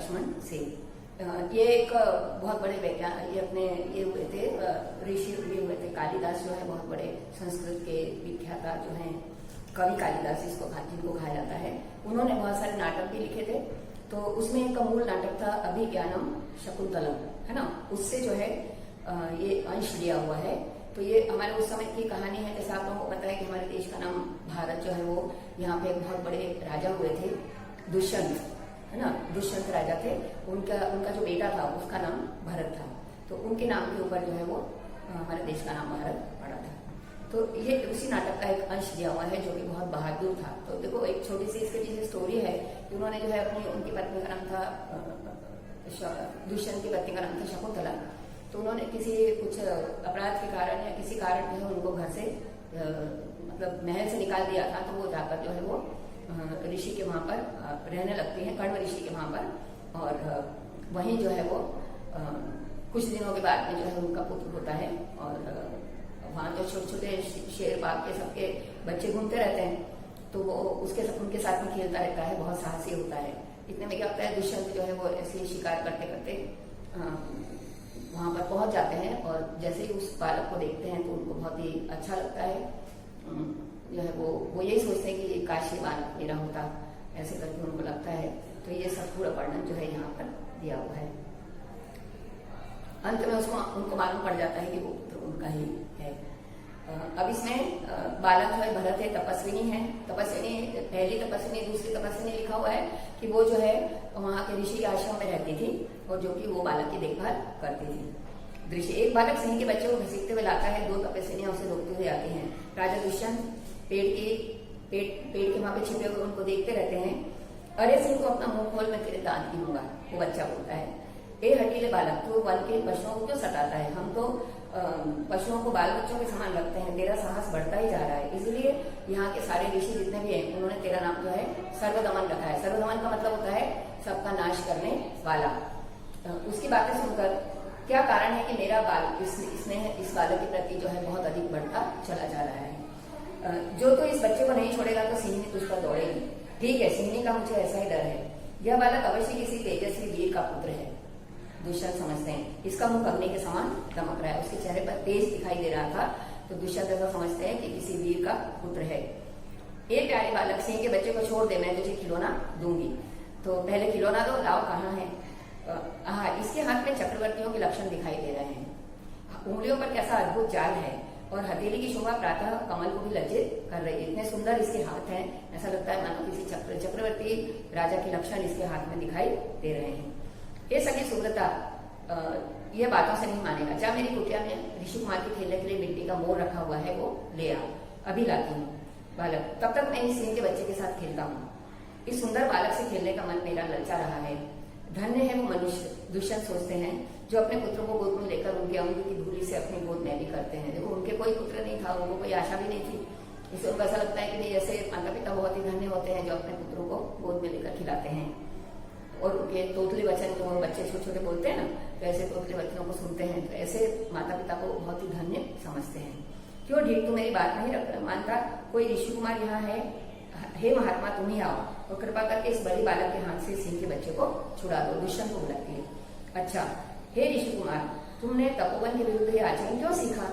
लक्ष्मण से। ये एक बहुत बड़े वैज्ञानिक, ये अपने ये हुए थे ऋषि हुए थे। कालिदास जो है बहुत बड़े संस्कृत के विख्याता जो हैं कवि कालिदास जिनको कहा जाता है, उन्होंने बहुत सारे नाटक भी लिखे थे। तो उसमें एक मूल नाटक था अभिज्ञानम शकुंतलम, है ना, उससे जो है ये अंश लिया हुआ है। तो ये हमारे उस समय की कहानी है। जैसे आप लोगों को पता है कि हमारे देश का नाम भारत जो है वो, यहाँ पे एक बहुत बड़े राजा हुए थे दुष्यंत, है ना, दुष्यंत राजा थे। उनका जो बेटा था उसका नाम भरत था। तो उनके नाम के ऊपर जो है वो हमारे देश का नाम भारत पड़ा था। तो ये उसी नाटक का एक अंश दिया हुआ है जो कि बहुत बहादुर था। तो देखो एक छोटी सी इसके पीछे स्टोरी है कि उन्होंने जो है उनकी पत्नी का नाम था दुष्यंत की पत्नी का नाम था शकुंतला। तो उन्होंने किसी कुछ अपराध के कारण या किसी कारण जो है उनको घर से मतलब महल से निकाल दिया था। तो वो जाकर जो है वो ऋषि के वहां पर रहने लगती हैं, कण्व ऋषि के वहां पर। और वहीं जो है वो कुछ दिनों के बाद में जो है उनका पुत्र होता है। और वहां तो छोटे छोटे शेर बाघ के सबके बच्चे घूमते रहते हैं। तो वो उनके साथ में खेलता रहता है, बहुत साहसी होता है। इतने में क्या होता है, दुष्यंत जो है वो ऐसे शिकार करते करते वहां पर पहुंच जाते हैं। और जैसे ही उस बालक को देखते हैं तो उनको बहुत ही अच्छा लगता है। जो है वो यही सोचते हैं कि काश ये बालक मेरा होता, ऐसे करके उनको लगता है। तो ये सब पूरा वर्णन जो है यहाँ पर दिया हुआ है। अंत में उनको मालूम पड़ जाता है कि वो पुत्र उनका ही है। अब इसमें बालक जो है भरत है, तपस्विनी है। तपस्विनी, पहली तपस्विनी, दूसरी तपस्विनी लिखा हुआ है कि वो जो है वहां के ऋषि के आश्रम में रहती थी और जो कि वो बालक की देखभाल करती थी। दृश्य, एक बालक सिंह के बच्चे को घसीटते हुए लाता है, 2 तपस्विनियां उसे रोकते हुए आती हैं। राजा दुष्यंत पेड़ के वहां पे छिपे हुए उनको देखते रहते हैं। अरे सिंह को अपना मुंह खोल, मैं तेरे दांत गिनूंगा, वो बच्चा बोलता है। ए हटीले बालक, तू वन के पशुओं को क्यों सताता है? हम तो पशुओं को बाल बच्चों के समान रखते हैं, तेरा साहस बढ़ता ही जा रहा है। इसलिए यहाँ के सारे ऋषि जितने भी हैं उन्होंने तेरा नाम जो है सर्वदमन रखा है। सर्वदमन का मतलब होता है सबका नाश करने वाला। उसकी बातें सुनकर क्या कारण है कि मेरा बाल इस बालक के प्रति जो है बहुत अधिक बढ़ता चला जा रहा है। जो तो इस बच्चे को नहीं छोड़ेगा तो सिंहनी तुझ पर दौड़ेगी। ठीक है, सिंहनी का मुझे ऐसा ही डर है। यह बालक अवश्य किसी तेजस्वी वीर का पुत्र है। दुष्यंत समझते हैं इसका मुख अग्नि के समान दमक रहा है, उसके चेहरे पर तेज दिखाई दे रहा था। तो दुष्यंत ऐसा समझते हैं कि किसी वीर का पुत्र है। ए प्यारे बालक, सिंह के बच्चे को छोड़ दे, मैं तुझे खिलौना दूंगी। तो पहले खिलौना दो, लाओ कहाँ है? इसके हाथ में चक्रवर्तियों के लक्षण दिखाई दे रहे हैं। उंगलियों पर कैसा अद्भुत जाल है और हथेली की शोभा प्रातः कमल को भी लज्जित कर रही है। इतने सुंदर इसके हाथ हैं, ऐसा लगता है मानो किसी चक्रवर्ती राजा के लक्षण इसके हाथ में दिखाई दे रहे हैं। ये सखी सुब्रता, यह बातों से नहीं मानेगा। जा मेरी कुटिया में ऋषि कुमार के खेलने के लिए मिट्टी का मोर रखा हुआ है, वो ले आ, अभी लाती हूँ। बालक, तब तक मैं इस सिंह के बच्चे के साथ खेलता हूँ। इस सुंदर बालक से खेलने का मन मेरा ललचा रहा है। धन्य है वो मनुष्य, दुष्यंत सोचते हैं, जो अपने पुत्रों को गोद में लेकर उनके अंग की धूली से अपनी गोद में भी करते हैं। देखो उनके कोई पुत्र नहीं था, उनको कोई आशा भी नहीं थी। इससे उनको ऐसा लगता है कि नहीं, ऐसे माता पिता बहुत ही धन्य होते हैं जो अपने पुत्रों को गोद में लेकर खिलाते हैं। और उनके तोतले वचन जो बच्चे छोटे छोटे बोलते हैं ना, तो ऐसे तोतले वचनों को सुनते हैं। तो ऐसे माता पिता को बहुत ही धन्य समझते हैं। क्यों ढीठ, तू मेरी बात नहीं मानता? कोई ऋषि कुमार यहाँ है? हे महात्मा, तुम ही आओ और कृपा करके इस बड़ी बालक के हाथ से सिंह के बच्चे को छुड़ा दो। दुष्यंत को बुलाती है। अच्छा, हे ऋषि कुमार, तुमने तपोवन के विरुद्ध ये आचरण क्यों सीखा?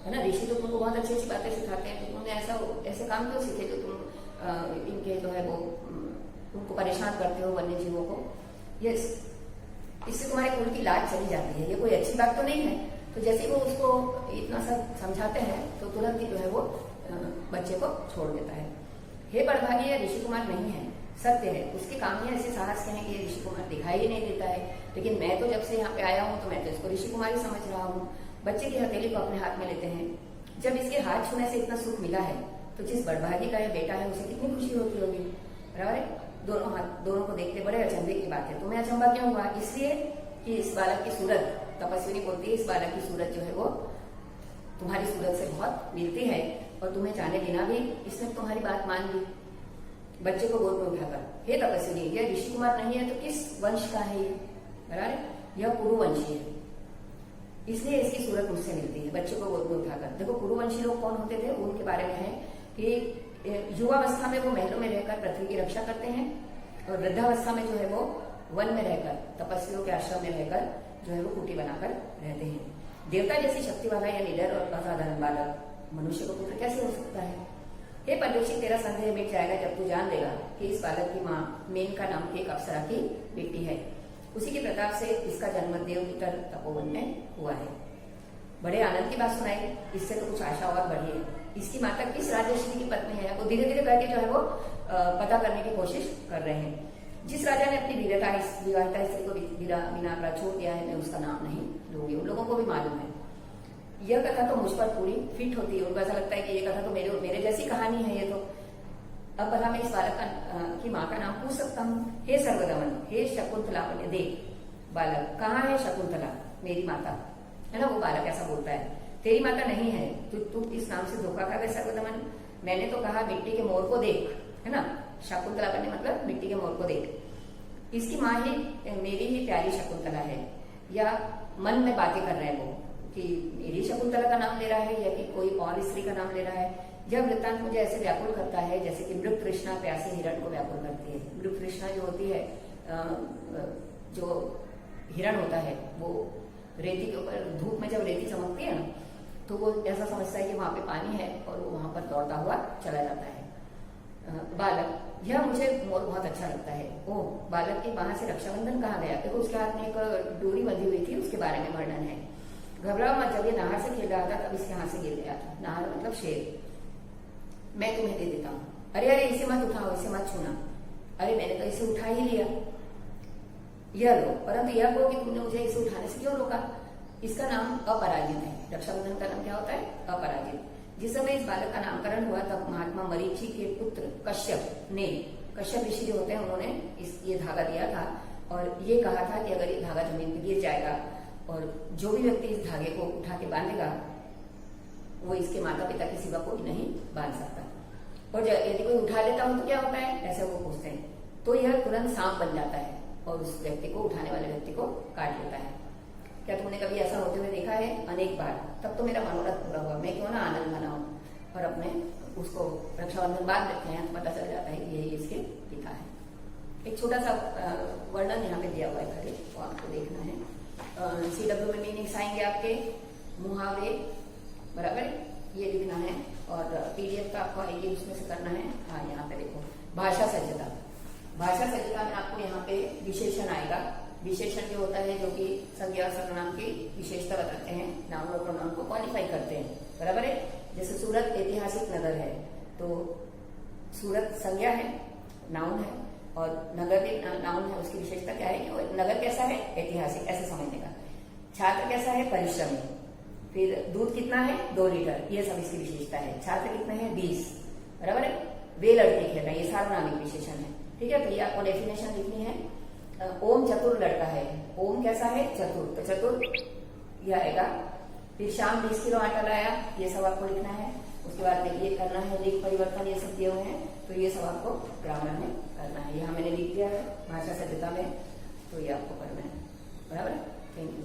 है ना, ऋषि तो तुमको बहुत अच्छी अच्छी बातें सिखाते हैं, तो तुमने ऐसे काम क्यों सीखे जो तुम इनके जो है वो उनको परेशान करते हो, वन्य जीवों को? ये इससे तुम्हारे कुल की लाज चली जाती है, ये कोई अच्छी बात तो नहीं है। तो जैसे ही वो उसको इतना सब समझाते हैं तो तुरंत ही जो है वो बच्चे को छोड़ देता है। हे बड़भागी, यह ऋषि कुमार नहीं है, सत्य है। उसके काम ही ऐसे साहस के हैं कि ये ऋषि कुमार दिखाई ही नहीं देता है। लेकिन मैं तो जब से यहाँ पे आया हूँ तो मैं तो इसको ऋषि कुमार ही समझ रहा हूँ। बच्चे की हथेली को अपने हाथ में लेते हैं। जब इसके हाथ छूने से इतना सुख मिला है तो जिस बड़भागी का यह बेटा है उसे कितनी खुशी होती होगी। बराबर है? दोनों को देखते बड़े अचंभे की बात है। तुम्हें अचंभा क्यों हुआ? इसलिए कि इस बालक की सूरत, तपस्विनी बोलती है, इस बालक की सूरत जो है वो तुम्हारी सूरत से बहुत मिलती है और तुम्हें जाने बिना भी इसने तुम्हारी बात मान ली, बच्चे को गोद में उठाकर। हे तपस्विनी, यह ऋषि कुमार नहीं है तो किस वंश का है ये? बराबर, यह कुरुवंशी है, इसलिए इसकी सूरत मुझसे मिलती है, बच्चे को गोद में उठाकर। देखो कुरुवंशी लोग कौन होते थे, उनके बारे में है कि युवावस्था में वो महलों में रहकर पृथ्वी की रक्षा करते हैं और वृद्धावस्था में जो है वो वन में रहकर, तपस्वियों के आश्रम में रहकर जो है वो कुटी बनाकर रहते हैं। देवता जैसी शक्ति वाला या निडर और असाधारण बालक मनुष्य को पुत्र कैसे हो सकता है? हे परीक्षित, तेरा संदेह मिट जाएगा जब तू जान लेगा कि इस बालक की माँ मेनका नाम की एक अप्सरा की बेटी है। उसी के प्रताप से इसका जन्म देवपितर तपोवन में हुआ है। बड़े आनंद की बात सुनाई, इससे तो कुछ आशा और बढ़ी है। इसकी माता किस राजर्षि की पत्नी है? वो धीरे धीरे करके जो है वो पता करने की कोशिश कर रहे हैं। जिस राजा ने अपनी विवाहिता स्त्री को बिना अपराध छोड़ दिया है, मैं उसका नाम नहीं लूंगी। उन लोगों को भी मालूम है यह कथा तो मुझ पर पूरी फिट होती है। उनको ऐसा लगता है कि ये कथा तो मेरे जैसी कहानी है ये तो। अब भला मैं इस बालक की माँ का नाम पूछ सकता हूँ। हे सर्वदमन, हे शकुंतला, देख बालक कहाँ है शकुंतला, मेरी माता है ना। वो बालक ऐसा बोलता है, तेरी माता नहीं है, तू इस नाम से धोखा खा गए सर्वदमन। मैंने तो कहा मिट्टी के मोर को देख, है ना। शकुंतला बनने मतलब मिट्टी के मोर को देख। इसकी माँ ही मेरी ही प्यारी शकुंतला है, या मन में बातें कर रहे हैं वो कि मेरी शकुंतला का नाम ले रहा है या कि कोई और स्त्री का नाम ले रहा है। यह वृत्तांत मुझे ऐसे व्याकुल करता है जैसे कि मृग तृष्णा प्यासे हिरण को व्याकुल करती है। मृग तृष्णा जो होती है, जो हिरण होता है वो रेती के ऊपर धूप में जब रेती चमकती है ना, तो वो ऐसा समझता है कि वहां पे पानी है और वो वहां पर दौड़ता हुआ चला जाता है। बालक, यह मुझे मोर बहुत अच्छा लगता है। ओह, बालक के वहां से रक्षाबंधन कहाँ गया? देखो उसके हाथ में एक डोरी बंधी हुई थी, उसके बारे में वर्णन है। घबराओ मत, जब ये नाहर से खेल रहा था तब इसके हाथ से गिर गया था। नाहर मतलब शेर। मैं तुम्हें दे देता हूँ। अरे अरे, इसे मत उठाओ, इसे मत छूना। अरे मैंने तो इसे उठा ही लिया। यह लो, परंतु यह कहो कि तुमने मुझे इसे उठाने से क्यों रोका? इसका नाम अपराजित है। रक्षाबंधन का नाम क्या होता है? अपराजित। जिस समय इस बालक का नामकरण हुआ तब महात्मा मरीचि के पुत्र कश्यप ने, कश्यप ऋषि जो होते हैं, उन्होंने ये धागा दिया था और ये कहा था कि अगर ये धागा जमीन पर गिर जाएगा और जो भी व्यक्ति इस धागे को उठा के बांधेगा वो इसके माता पिता के सिवा कोई नहीं बांध सकता। और यदि कोई उठा लेता हो तो क्या होता है, ऐसे वो पूछते हैं, तो यह तुरंत सांप बन जाता है और उस व्यक्ति को, उठाने वाले व्यक्ति को काट लेता है। क्या तुमने कभी ऐसा होते हुए देखा है? अनेक बार। तब तो मेरा मनोरथ पूरा हुआ। मैं क्यों ना आनंद मनाऊं और अपने उसको रक्षाबंधन बांध देते हैं तो पता चल जाता है कि यही इसके पिता है। एक छोटा सा वर्णन यहाँ पे दिया हुआ है खाली, वो आपको देखना है। CW में मीनिंग्स आएंगे आपके, मुहावरे, बराबर ये लिखना है और PDF का आपको आएगी, उसमें से करना है। हाँ, यहाँ पे देखो भाषा सज्जता। भाषा सज्जता में आपको यहाँ पे विशेषण आएगा। विशेषण जो होता है, जो कि संज्ञा और सर्वनाम की विशेषता बताते हैं, नाउन और प्रोनाउन को क्वालिफाई करते हैं, बराबर है। जैसे सूरत ऐतिहासिक नगर है, तो सूरत संज्ञा है, नाउन है, और नगर भी नाउन है। उसकी विशेषता क्या है कि वो नगर कैसा है? ऐतिहासिक, ऐसे समझने का। छात्र कैसा है? परिश्रमी। फिर दूध कितना है? 2 लीटर, ये सब इसकी विशेषता है। छात्र कितने हैं? 20, बराबर है। वे लड़के खेल रहे हैं, ये सार्वनामिक विशेषण है, ठीक है। तो ये आपको डेफिनेशन लिखनी है। ओम चतुर लड़का है, ओम कैसा है? चतुर, तो चतुर यह आएगा। फिर शाम 20 किलो आटा लाया, ये सब आपको लिखना है। उसके बाद में ये करना है, लिंग परिवर्तन, ये सब दिए हुए हैं, तो ये सब आपको ग्रामर में करना है। यहाँ मैंने लिख दिया है भाषा सज्जता में, तो ये आपको करना है, बराबर। Thank you.